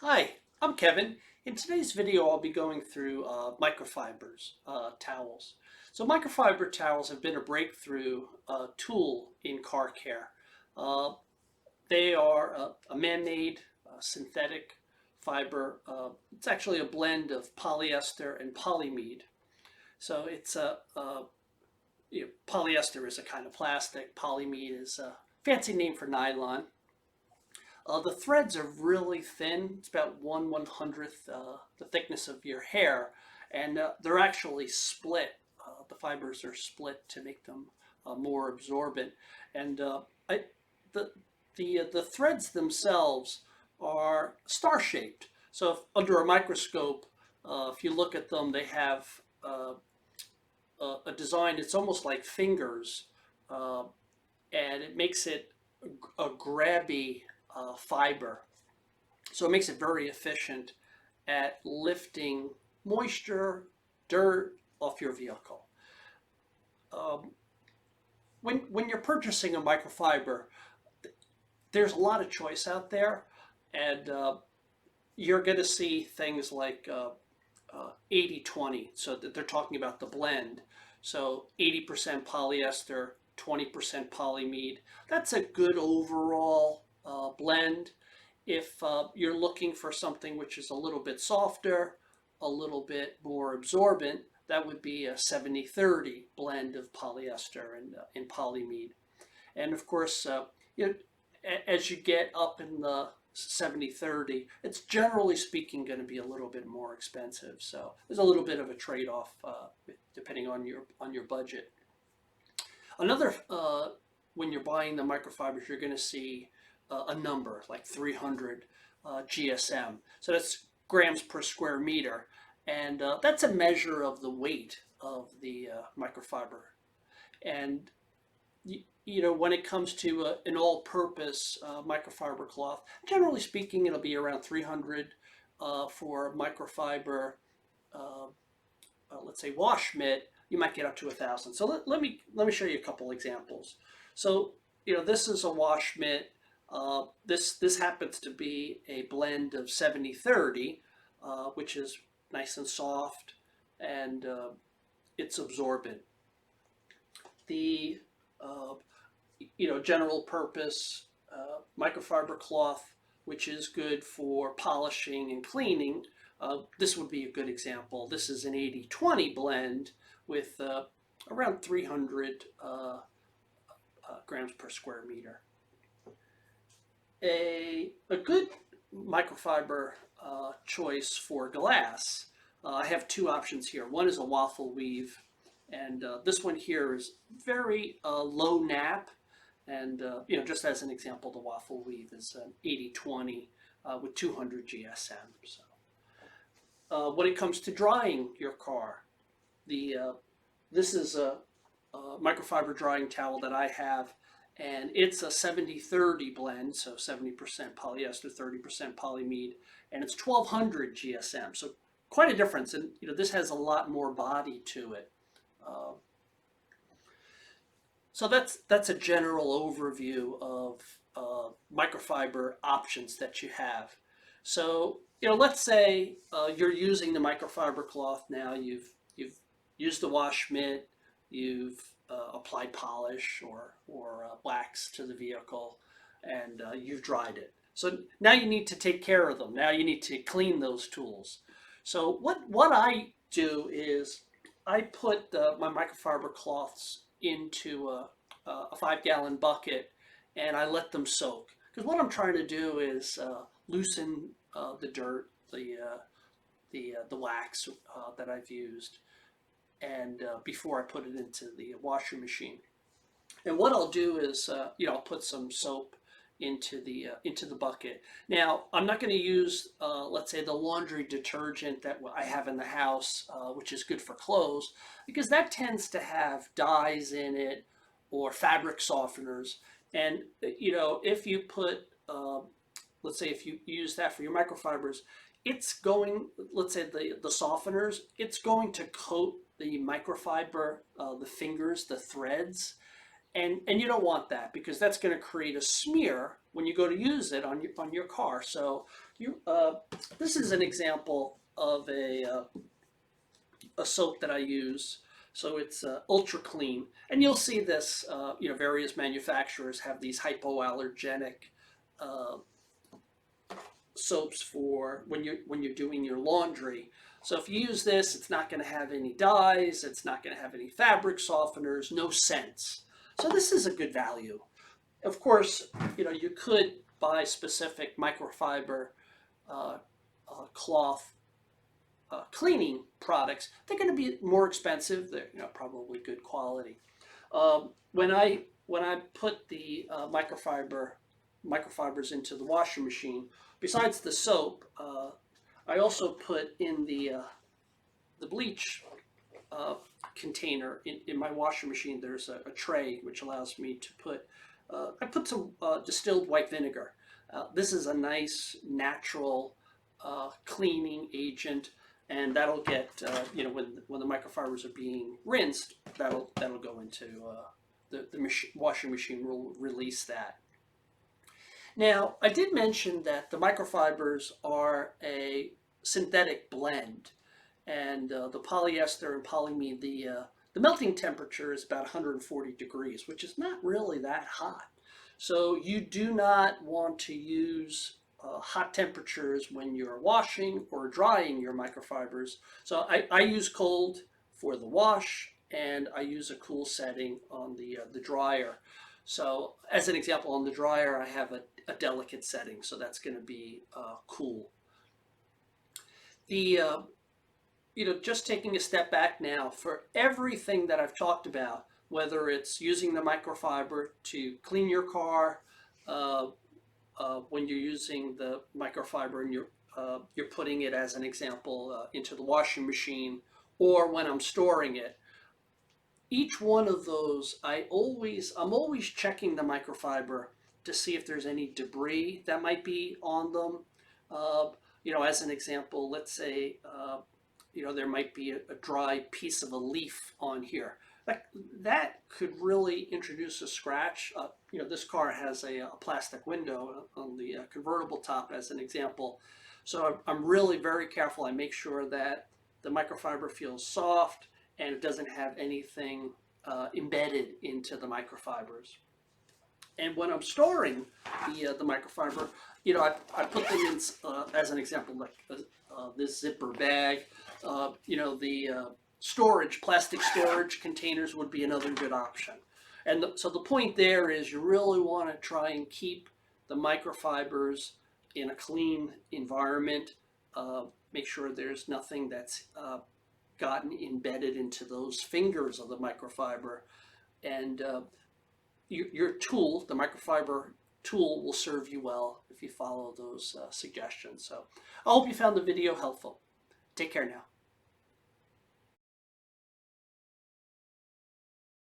Hi, I'm Kevin. In today's video, I'll be going through microfibers, towels. So microfiber towels have been a breakthrough tool in car care. Uh, they are a man-made synthetic fiber. It's actually a blend of polyester and polyamide. So it's polyester is a kind of plastic. Polyamide is a fancy name for nylon. The threads are really thin. It's about 1/100th the thickness of your hair, and they're actually split. The fibers are split to make them more absorbent. And I, the the threads themselves are star-shaped. So under a microscope, if you look at them, they have a design. It's almost like fingers, uh, and it makes it a grabby fiber. So it makes it very efficient at lifting moisture, dirt off your vehicle. Um, when you're purchasing a microfiber, there's a lot of choice out there, and you're going to see things like 80/20. So that they're talking about the blend. So 80% polyester, 20% polyamide. That's a good overall blend. If you're looking for something which is a little bit softer, a little bit more absorbent, that would be a 70/30 blend of polyester and polyamide. And of course, you know, as you get up in the 70/30, it's generally speaking going to be a little bit more expensive. So there's a little bit of a trade-off depending on your budget. Another, when you're buying the microfibers, you're going to see a number like 300 GSM. So that's grams per square meter. And that's a measure of the weight of the microfiber. And when it comes to an all-purpose microfiber cloth, generally speaking, it'll be around 300 for microfiber. Uh, let's say wash mitt, you might get up to 1,000. So let me show you a couple examples. So this is a wash mitt. This happens to be a blend of 70/30, which is nice and soft, and it's absorbent. The general purpose microfiber cloth, which is good for polishing and cleaning. This would be a good example. This is an 80/20 blend with around 300 grams per square meter. A good microfiber choice for glass, I have two options here. One is a waffle weave, and this one here is very low nap. And just as an example, the waffle weave is an 80/20 with 200 GSM. So when it comes to drying your car, the this is a microfiber drying towel that I have, and it's a 70/30 blend, so 70% polyester, 30% polyamide, and it's 1,200 GSM. So quite a difference, and this has a lot more body to it. Uh, So that's a general overview of microfiber options that you have. So let's say you're using the microfiber cloth now. You've used the wash mitt. You've applied polish or wax to the vehicle, and you've dried it. So now you need to take care of them. Now you need to clean those tools. So what I do is I put my microfiber cloths into a 5-gallon bucket, and I let them soak. Because what I'm trying to do is loosen the dirt, the wax that I've used, and before I put it into the washing machine. And what I'll do is, I'll put some soap into the bucket. Now, I'm not going to use, let's say, the laundry detergent that I have in the house, which is good for clothes, because that tends to have dyes in it or fabric softeners. And if you put, let's say, if you use that for your microfibers, it's going, let's say the softeners, it's going to coat the microfiber, the fingers, the threads, and you don't want that because that's going to create a smear when you go to use it on your car. So this is an example of a soap that I use. So it's ultra clean, and you'll see this. Various manufacturers have these hypoallergenic soaps for when you're doing your laundry. So if you use this, it's not going to have any dyes, it's not going to have any fabric softeners, no scents. So this is a good value. Of course, you could buy specific microfiber cloth cleaning products. They're going to be more expensive. They're probably good quality. When I put the microfibers into the washing machine, besides the soap, I also put in the bleach container in my washing machine. There's a tray which allows me to put. I put some distilled white vinegar. This is a nice natural cleaning agent, and that'll get when the microfibers are being rinsed, that'll go into the washing machine will release that. Now, I did mention that the microfibers are a synthetic blend, and the polyester and polyamide, the melting temperature is about 140 degrees, which is not really that hot. So you do not want to use hot temperatures when you're washing or drying your microfibers. So I use cold for the wash, and I use a cool setting on the dryer. So as an example, on the dryer, I have a delicate setting, so that's going to be cool. Just taking a step back now, for everything that I've talked about, whether it's using the microfiber to clean your car, when you're using the microfiber and you're putting it, as an example, into the washing machine, or when I'm storing it, each one of those, I'm always checking the microfiber to see if there's any debris that might be on them. As an example, let's say there might be a dry piece of a leaf on here. That could really introduce a scratch. This car has a plastic window on the convertible top, as an example. So I'm really very careful. I make sure that the microfiber feels soft and it doesn't have anything embedded into the microfibers. And when I'm storing the microfiber, I put them in, as an example, like this zipper bag. The plastic storage containers would be another good option. And so the point there is you really want to try and keep the microfibers in a clean environment. Make sure there's nothing that's gotten embedded into those fingers of the microfiber. And your tool, the microfiber tool, will serve you well if you follow those suggestions. So I hope you found the video helpful. Take care now.